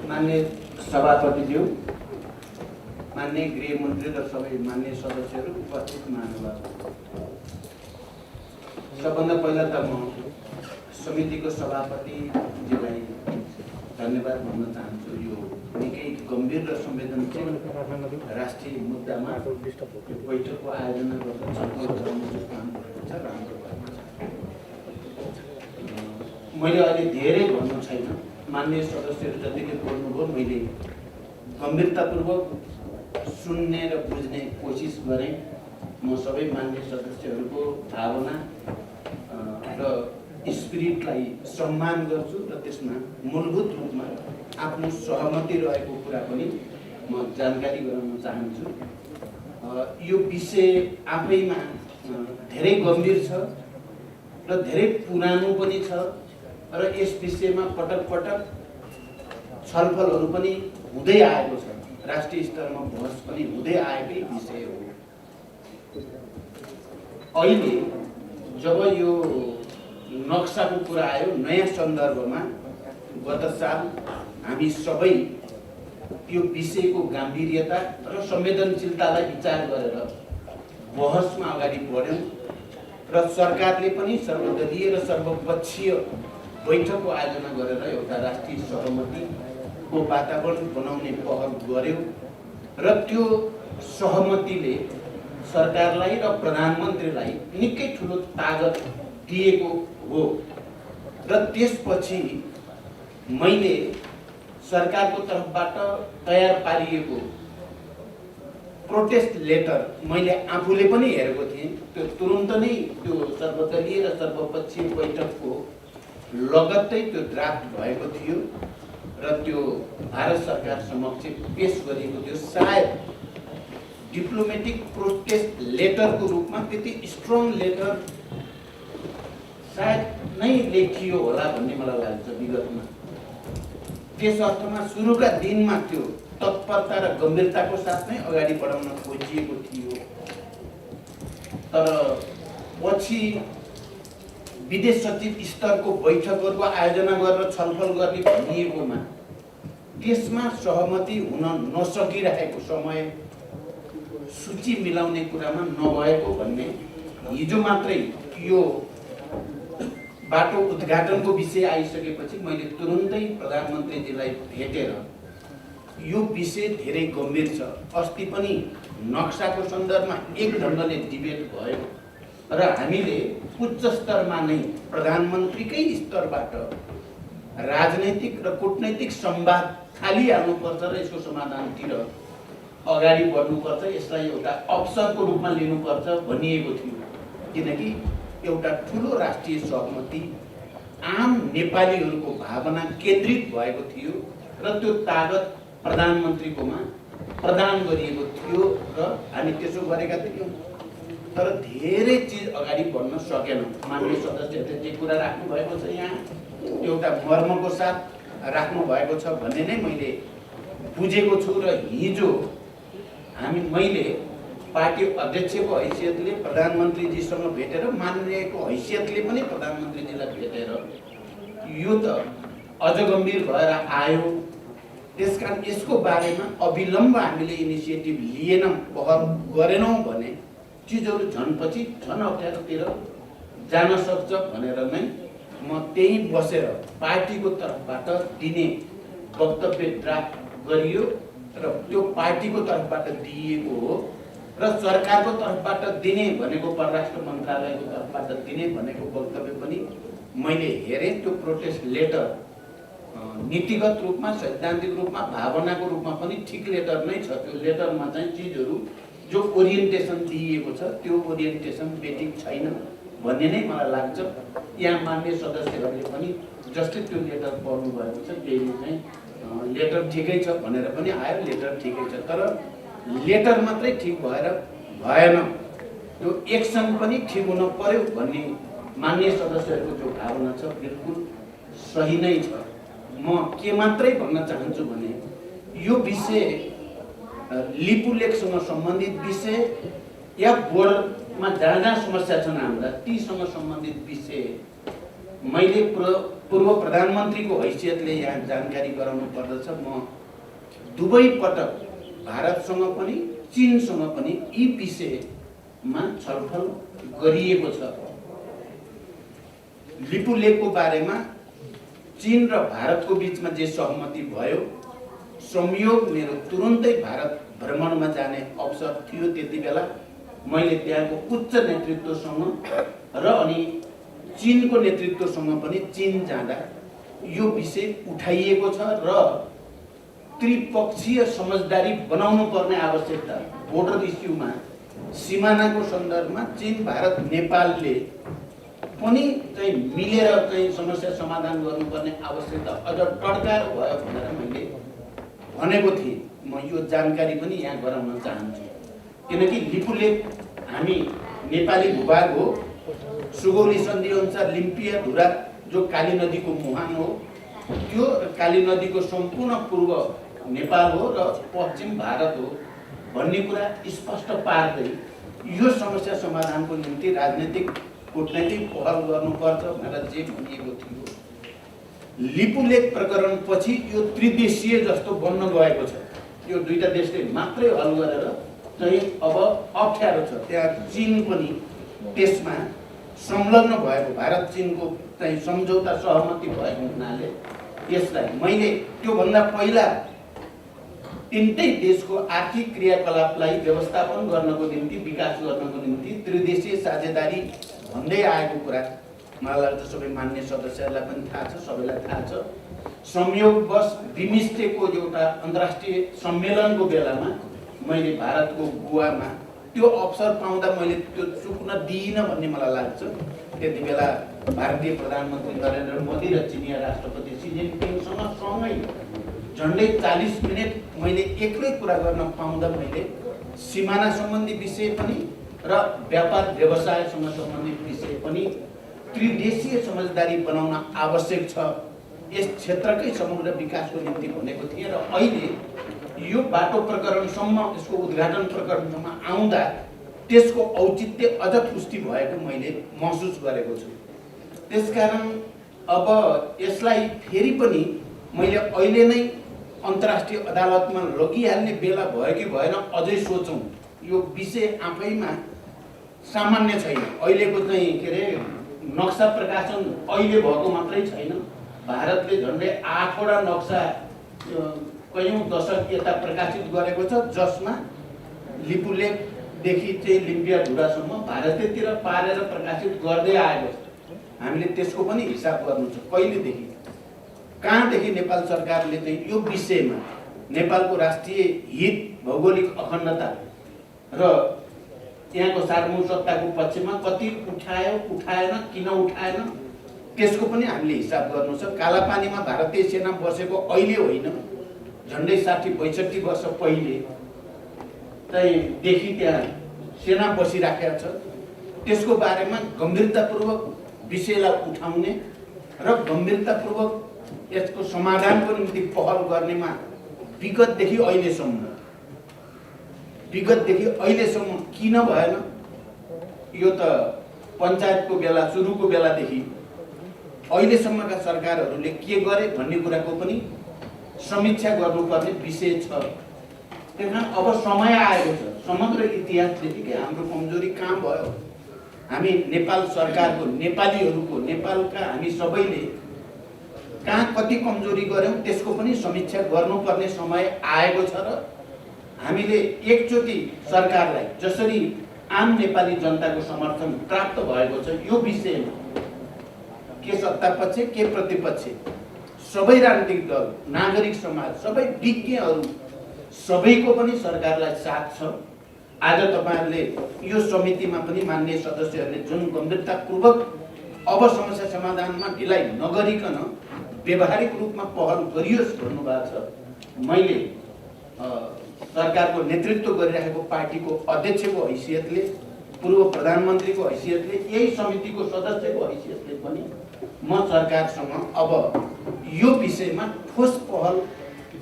मान्य सभापतिज्यू, मान्य गृहमन्त्री र सबै मान्य सदस्यहरू, उपस्थित महानुभाव, सबभन्दा पहिला त म समितिको सभापतिज्यूलाई धन्यवाद भन्न चाहन्छु। यो निकै गम्भीर र संवेदनशील राष्ट्रिय मुद्दामा बैठकको आयोजना गरेर छलफल गराउने जो काम गरेको छ, राम्रो भएको छ। मैले अहिले धेरै भन्नु छैन, मान्य सदस्यहरू जतिले बोल्नुभयो मैले गम्भीरतापूर्वक सुन्ने र बुझ्ने कोसिस गरेँ। म सबै मान्य सदस्यहरूको भावना र स्पिरिटलाई सम्मान गर्छु र त्यसमा मूलभूत रूपमा आफ्नो सहमति रहेको कुरा पनि म जानकारी गराउन चाहन्छु। यो विषय आफैमा धेरै गम्भीर छ र धेरै पुरानो पनि छ र यस विषयमा पटक पटक छलफलहरू पनि हुँदै आएको छ। राष्ट्रिय स्तरमा बहस पनि हुँदै आएकै विषय हो। अहिले जब यो नक्साको कुरा आयो नयाँ सन्दर्भमा, गत साल हामी सबै यो विषयको गाम्भीर्यता र संवेदनशीलतालाई विचार गरेर बहसमा अगाडि बढ्यौँ र सरकारले पनि सर्वदलीय र सर्वपक्षीय बैठकको आयोजना गरेर एउटा राष्ट्रिय सहमतिको वातावरण बनाउने पहल गर्यो र त्यो सहमतिले सरकारलाई र प्रधानमन्त्रीलाई निकै ठुलो तागत दिएको हो। र त्यसपछि मैले सरकारको तर्फबाट तयार पारिएको प्रोटेस्ट लेटर मैले आफूले पनि हेरेको थिएँ। त्यो तुरुन्त नै त्यो सर्वदलीय र सर्वपक्षीय बैठकको लगत्तै त्यो ड्राफ्ट भएको थियो र त्यो भारत सरकार समक्ष पेश गरिएको थियो। सायद डिप्लोमेटिक प्रोटेस्ट लेटरको रूपमा त्यति स्ट्रङ लेटर सायद नै लेखियो होला भन्ने मलाई लाग्छ विगतमा। त्यस अर्थमा सुरुका दिनमा त्यो तत्परता र गम्भीरताको साथ नै अगाडि बढाउन खोजिएको थियो। तर पछि विदेश सचिव स्तरको बैठकहरूको आयोजना गरेर छलफल गर्ने भनिएकोमा त्यसमा सहमति हुन नसकिरहेको समय सूची मिलाउने कुरामा नभएको भन्ने हिजो मात्रै यो बाटो उद्घाटनको विषय आइसकेपछि मैले तुरुन्तै प्रधानमन्त्रीजीलाई भेटेर यो विषय धेरै गम्भीर छ। अस्ति पनि नक्साको सन्दर्भमा एक ढङ्गले डिबेट भयो र हामीले उच्च स्तरमा नै प्रधानमन्त्रीकै स्तरबाट राजनैतिक र कूटनैतिक संवाद थालिहाल्नुपर्छ र यसको समाधानतिर अगाडि बढ्नुपर्छ, यसलाई एउटा अवसरको रूपमा लिनुपर्छ भनिएको थियो। किनकि एउटा ठुलो राष्ट्रिय सहमति आम नेपालीहरूको भावना केन्द्रित भएको थियो र त्यो तागत प्रधानमन्त्रीकोमा प्रदान गरिएको थियो र हामी त्यसो गरेका थियौँ। तर धेरै चिज अगाडि बढ्न सकेनौँ। माननीय सदस्यहरूले जे कुरा राख्नु भएको छ यहाँ एउटा मर्मको साथ राख्नु भएको छ भन्ने नै मैले बुझेको छु। र हिजो मैले पार्टी अध्यक्षको हैसियतले प्रधानमन्त्रीजीसँग भेटेर, माननीयको हैसियतले पनि प्रधानमन्त्रीजीलाई भेटेर यो त अझ गम्भीर भएर आयो, त्यसकारण यसको बारेमा अविलम्ब हामीले इनिसिएटिभ लिएनौँ, पहल गरेनौँ भने चिजहरू झनपछि झन अप्ठ्यारोतिर जान सक्छ भनेर नै म त्यही बसेर पार्टीको तर्फबाट दिने वक्तव्य ड्राफ्ट गरियो र त्यो पार्टीको तर्फबाट दिएको हो र सरकारको तर्फबाट दिने भनेको परराष्ट्र मन्त्रालयको तर्फबाट दिने भनेको वक्तव्य पनि मैले हेरेँ। त्यो प्रोटेस्ट लेटर नीतिगत रूपमा, सैद्धान्तिक रूपमा, भावनाको रूपमा पनि ठिक लेटर नै छ। त्यो लेटरमा चाहिँ चिजहरू जो ओरिएन्टेसन दिइएको छ त्यो ओरिएन्टेसन बेठिक छैन भन्ने नै मलाई लाग्छ। यहाँ मान्य सदस्यहरूले पनि जस्तै त्यो लेटर पढ्नु भएको छ त्यही चाहिँ लेटर ठिकै छ भनेर पनि आयो, लेटर ठिकै छ। तर लेटर मात्रै ठिक भएर भएन, त्यो एक्सन पनि ठिक हुन पर्यो भन्ने मान्य सदस्यहरूको जो भावना छ बिल्कुल सही नै छ। म के मात्रै भन्न चाहन्छु भने यो विषय लिपुलेखसँग सम्बन्धित विषय या बोर्डरमा जहाँ जहाँ समस्या छन् हाम्रा तीसँग सम्बन्धित विषय मैले पूर्व प्रधानमन्त्रीको हैसियतले यहाँ जानकारी गराउनु पर्दछ। म दुवै पटक भारतसँग पनि चीनसँग पनि यी विषयमा छलफल गरिएको छ। लिपुलेखको बारेमा चीन र भारतको बीचमा जे सहमति भयो, संयोग मेरो तुरुन्तै भारत भ्रमणमा जाने अवसर थियो। त्यति बेला मैले त्यहाँको उच्च नेतृत्वसँग र अनि चीनको नेतृत्वसँग पनि चीन जाँदा यो विषय उठाइएको छ र त्रिपक्षीय समझदारी बनाउनु पर्ने आवश्यकता, बोर्डर इस्युमा सिमानाको सन्दर्भमा चीन भारत नेपालले पनि चाहिँ मिलेर चाहिँ समस्या समाधान गर्नुपर्ने आवश्यकता अझ टड्कार भयो भनेर मैले भनेको थिएँ। म यो जानकारी पनि यहाँ गराउन चाहन्छु, किनकि लिपुलेख हामी नेपाली भूभाग हो। सुगौली सन्धि अनुसार लिम्पिया धुरा जो काली नदीको मुहान हो, त्यो काली नदीको सम्पूर्ण पूर्व नेपाल हो र पश्चिम भारत हो भन्ने कुरा स्पष्ट पार्दै यो समस्या समाधानको निम्ति राजनीतिक कूटनैतिक पहल गर्नुपर्छ भनेर जे भनिएको थियो। लिपुलेख प्रकरण पछि यो त्रिदेशीय जस्तो बन्न गएको छ। यो दुईटा देशले मात्रै हल गरेर चाहिँ अब अप्ठ्यारो छ। त्यहाँ चीन पनि त्यसमा संलग्न भएको, भारत चीनको चाहिँ सम्झौता सहमति भएको हुनाले यसलाई मैले त्योभन्दा पहिला तिनटै देशको आर्थिक क्रियाकलापलाई व्यवस्थापन गर्नको निम्ति, विकास गर्नको निम्ति त्रिदेशीय साझेदारी भन्दै आएको कुरा मलाई लाग्छ सबै मान्य सदस्यहरूलाई पनि थाहा छ, सबैलाई थाहा छ। संयोगवश बिमिस्टेकको एउटा अन्तर्राष्ट्रिय सम्मेलनको बेलामा मैले भारतको गोवामा त्यो अवसर पाउँदा मैले त्यो चुक्न दिइनँ भन्ने मलाई लाग्छ। त्यति बेला भारतीय प्रधानमन्त्री नरेन्द्र मोदी र चिनिया राष्ट्रपति सी जिनपिङसँग सँगै झन्डै 40 मिनट मैले एक्लै कुरा गर्न पाउँदा मैले सिमाना सम्बन्धी विषय पनि र व्यापार व्यवसायसँग सम्बन्धित विषय पनि त्रिदेशीय समझदारी बनाउन आवश्यक छ, यस क्षेत्रकै समग्र विकासको निम्ति भनेको थिएँ। र अहिले यो बाटो प्रकरणसम्म, यसको उद्घाटन प्रकरणसम्म आउँदा त्यसको औचित्य अझ पुष्टि भएको मैले महसुस गरेको छु। त्यसकारण अब यसलाई फेरि पनि मैले अहिले नै अन्तर्राष्ट्रिय अदालतमा लगिहाल्ने बेला भयो कि भएन अझै सोचौँ। यो विषय आफैमा सामान्य छैन। अहिलेको चाहिँ के अरे नक्सा प्रकाशन अहिले भएको मात्रै छैन। भारतले झन्डै 8वटा नक्सा कयौं दशक यता प्रकाशित गरेको छ, जसमा लिपुलेखदेखि चाहिँ लिम्पिया धुरासम्म भारतैतिर पारेर प्रकाशित गर्दै आएको छ। हामीले त्यसको पनि हिसाब गर्नु छ, कहिलेदेखि कहाँदेखि नेपाल सरकारले चाहिँ यो विषयमा नेपालको राष्ट्रिय हित, भौगोलिक अखण्डता र यहाँको सार्वभौम सत्ताको पक्षमा कति उठायो, उठाएन, किन उठाएन, त्यसको पनि हामीले हिसाब गर्नु छ। कालापानीमा भारतीय सेना बसेको अहिले होइन, झन्डै 60-65 वर्ष पहिले चाहिँ देखि त्यहाँ सेना बसिराखेको छ। त्यसको बारेमा गम्भीरतापूर्वक विषयलाई उठाउने र गम्भीरतापूर्वक यसको समाधानको निम्ति पहल गर्नेमा विगतदेखि अहिलेसम्म किन भएन, यो त पञ्चायतको बेला सुरुको बेलादेखि अहिलेसम्मका सरकारहरूले के गरे भन्ने कुराको पनि समीक्षा गर्नुपर्ने विषय छ। त्यहाँ अब समय आएको छ। समग्र इतिहासदेखि के हाम्रो कमजोरी कहाँ भयो, हामी नेपाल सरकारको, नेपालीहरूको, नेपालका हामी सबैले कहाँ कति कमजोरी गर्यौं त्यसको पनि समीक्षा गर्नुपर्ने समय आएको छ। र हामीले एकचोटि सरकारलाई जसरी आम नेपाली जनताको समर्थन प्राप्त भएको छ यो विषयमा, के सत्तापक्ष के प्रतिपक्ष, सबै राजनीतिक दल, नागरिक समाज, सबै विज्ञहरू सबैको पनि सरकारलाई साथ छ। आज तपाईहरुले यो समितिमा पनि माननीय सदस्यहरूले जुन गम्भीरतापूर्वक अब समस्या समाधानमा ढिलाइ नगरिकन व्यावहारिक रूपमा पहल गरियोस् भन्नुभएको छ। मैले सरकारको नेतृत्व गरिरहेको पार्टीको अध्यक्षको हैसियतले, पूर्व प्रधानमन्त्रीको हैसियतले, यही समितिको सदस्यको हैसियतले पनि म सरकारसँग अब यो विषयमा ठोस पहल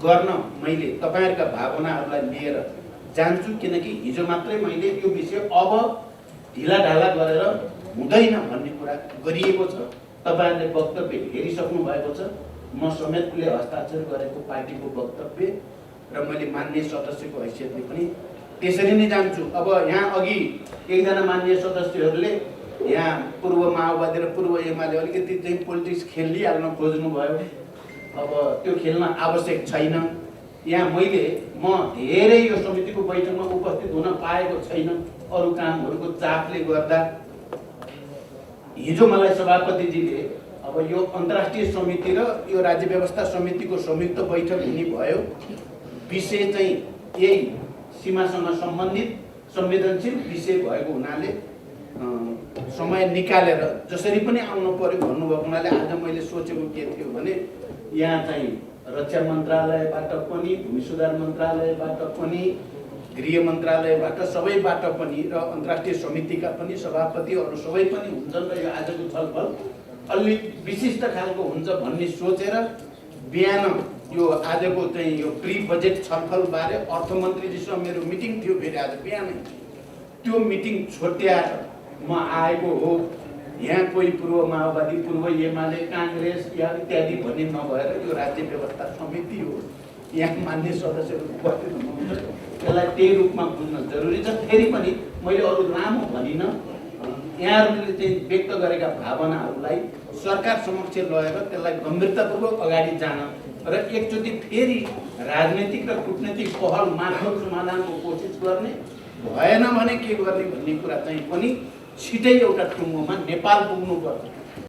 गर्न मैले तपाईहरुका भावनाहरूलाई लिएर जान्छु, किनकि हिजो मात्रै मैले यो विषय अब ढिलाढाला गरेर हुँदैन भन्ने कुरा गरिएको छ। तपाईहरुले वक्तव्य हेरिसक्नु भएको छ। म समेतले हस्ताक्षर गरेको पार्टीको वक्तव्य र मैले माननीय सदस्यको हैसियतले पनि त्यसरी नै जान्छु। अब यहाँ अघि एकजना माननीय सदस्यहरूले यहाँ पूर्व माओवादी र पूर्व एमाले अलिकति चाहिँ पोलिटिक्स खेलिहाल्न खोज्नु भयो। अब त्यो खेल्न आवश्यक छैन। यहाँ म धेरै यो समितिको बैठकमा उपस्थित हुन पाएको छैन अरू कामहरूको चापले गर्दा। हिजो मलाई सभापतिजीले अब यो अन्तर्राष्ट्रिय समिति र यो राज्य व्यवस्था समितिको संयुक्त बैठक हुने भयो। विषय चाहिँ यही सीमासँग सम्बन्धित संवेदनशील विषय भएको हुनाले समय निकालेर जसरी पनि आउनु पर्यो भन्नुभएको हुनाले आज मैले सोचेको के थियो भने यहाँ चाहिँ रक्षा मन्त्रालयबाट पनि, भूमि सुधार मन्त्रालयबाट पनि, गृह मन्त्रालयबाट सबैबाट पनि र अन्तर्राष्ट्रिय समितिका पनि सभापतिहरू सबै पनि हुन्छन् र यो आजको छलफल अलि विशिष्ट खालको हुन्छ भन्ने सोचेर बिहान यो आजको चाहिँ यो प्री बजेट छलफल बारे अर्थमन्त्रीजीसँग मेरो मिटिङ थियो। फेरि आज बिहानै त्यो मिटिङ छुट्याएर म आएको हो। यहाँ कोही पूर्व माओवादी, पूर्व एमाले, कांग्रेस या इत्यादि भन्ने नभएर यो राज्य व्यवस्था समिति हो। यहाँ मान्य सदस्यहरू उपस्थित हुनुहुन्छ, त्यसलाई त्यही रूपमा बुझ्न जरुरी छ। फेरि पनि मैले अरू लामो भनिनँ, यहाँहरूले चाहिँ व्यक्त गरेका भावनाहरूलाई सरकार समक्ष लगेर त्यसलाई गम्भीरतापूर्वक अगाडि जान र एकचोटि फेरि राजनीतिक र कूटनीतिक पहल मार्फत समाधानको कोसिस गर्ने, भएन भने के गर्ने भन्ने कुरा चाहिँ पनि छिटै एउटा टुङ्गोमा नेपाल पुग्नुपर्छ।